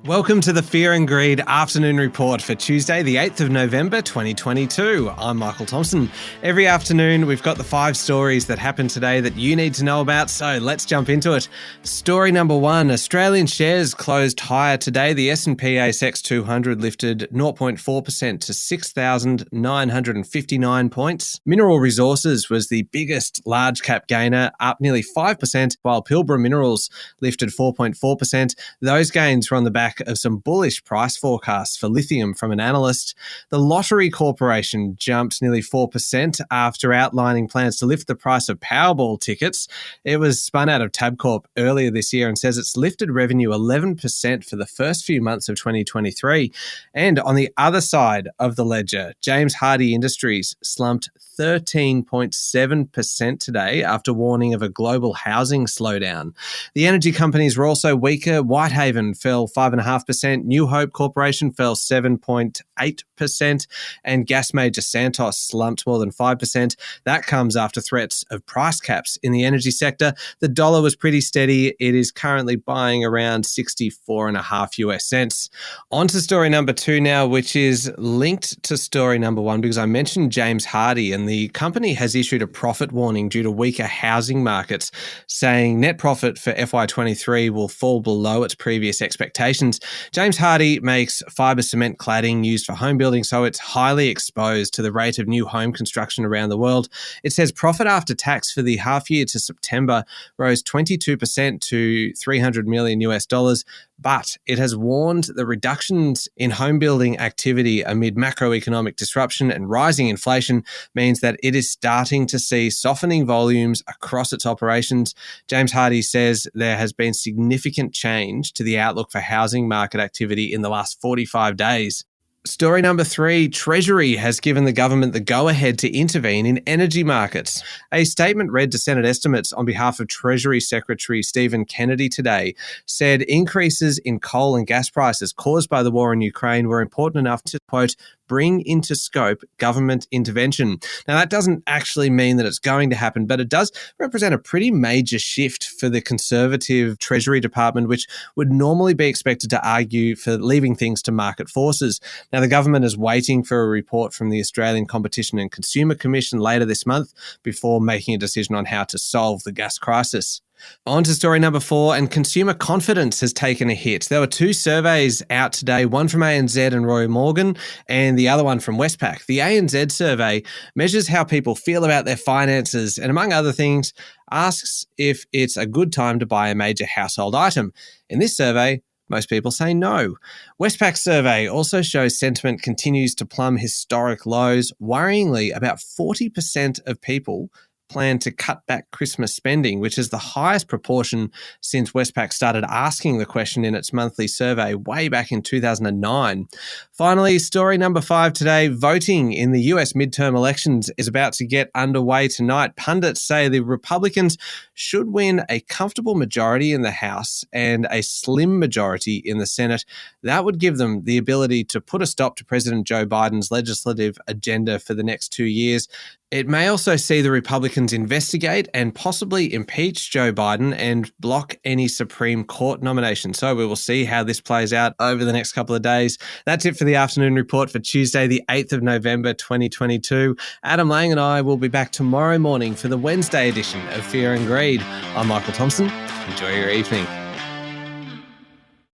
Welcome to the Fear and Greed Afternoon Report for Tuesday, the 8th of November, 2022. I'm Michael Thompson. Every afternoon, we've got the 5 stories that happened today that you need to know about, so let's jump into it. Story number 1, Australian shares closed higher today. The S&P ASX 200 lifted 0.4% to 6,959 points. Mineral Resources was the biggest large cap gainer, up nearly 5%, while Pilbara Minerals lifted 4.4%. Those gains were on the back of some bullish price forecasts for lithium from an analyst. The Lottery Corporation jumped nearly 4% after outlining plans to lift the price of Powerball tickets. It was spun out of Tabcorp earlier this year and says it's lifted revenue 11% for the first few months of 2023. And on the other side of the ledger, James Hardie Industries slumped 13.7% today after warning of a global housing slowdown. The energy companies were also weaker. Whitehaven fell 5.5%, New Hope Corporation fell 7.8%, and gas major Santos slumped more than 5%. That comes after threats of price caps in the energy sector. The dollar was pretty steady. It is currently buying around 64.5 US cents. On to story number 2 now, which is linked to story number 1 because I mentioned James Hardie, and the company has issued a profit warning due to weaker housing markets, saying net profit for FY23 will fall below its previous expectations. James Hardie makes fibre cement cladding used for home building, so it's highly exposed to the rate of new home construction around the world. It says profit after tax for the half year to September rose 22% to $300 million US, but it has warned the reductions in home building activity amid macroeconomic disruption and rising inflation means that it is starting to see softening volumes across its operations. James Hardie says there has been significant change to the outlook for housing market activity in the last 45 days. Story number 3, Treasury has given the government the go-ahead to intervene in energy markets. A statement read to Senate estimates on behalf of Treasury Secretary Stephen Kennedy today said increases in coal and gas prices caused by the war in Ukraine were important enough to, quote, bring into scope government intervention. Now, that doesn't actually mean that it's going to happen, but it does represent a pretty major shift for the Conservative Treasury Department, which would normally be expected to argue for leaving things to market forces. Now, the government is waiting for a report from the Australian Competition and Consumer Commission later this month before making a decision on how to solve the gas crisis. On to story number 4, and consumer confidence has taken a hit. There were 2 surveys out today, one from ANZ and Roy Morgan, and the other one from Westpac. The ANZ survey measures how people feel about their finances and, among other things, asks if it's a good time to buy a major household item. In this survey, most people say no. Westpac's survey also shows sentiment continues to plumb historic lows. Worryingly, about 40% of people plan to cut back Christmas spending, which is the highest proportion since Westpac started asking the question in its monthly survey way back in 2009. Finally, story number 5 today, voting in the US midterm elections is about to get underway tonight. Pundits say the Republicans should win a comfortable majority in the House and a slim majority in the Senate. That would give them the ability to put a stop to President Joe Biden's legislative agenda for the next 2 years. It may also see the Republicans investigate and possibly impeach Joe Biden and block any Supreme Court nomination. So we will see how this plays out over the next couple of days. That's it for the afternoon report for Tuesday, the 8th of November, 2022. Adam Lang and I will be back tomorrow morning for the Wednesday edition of Fear and Greed. I'm Michael Thompson. Enjoy your evening.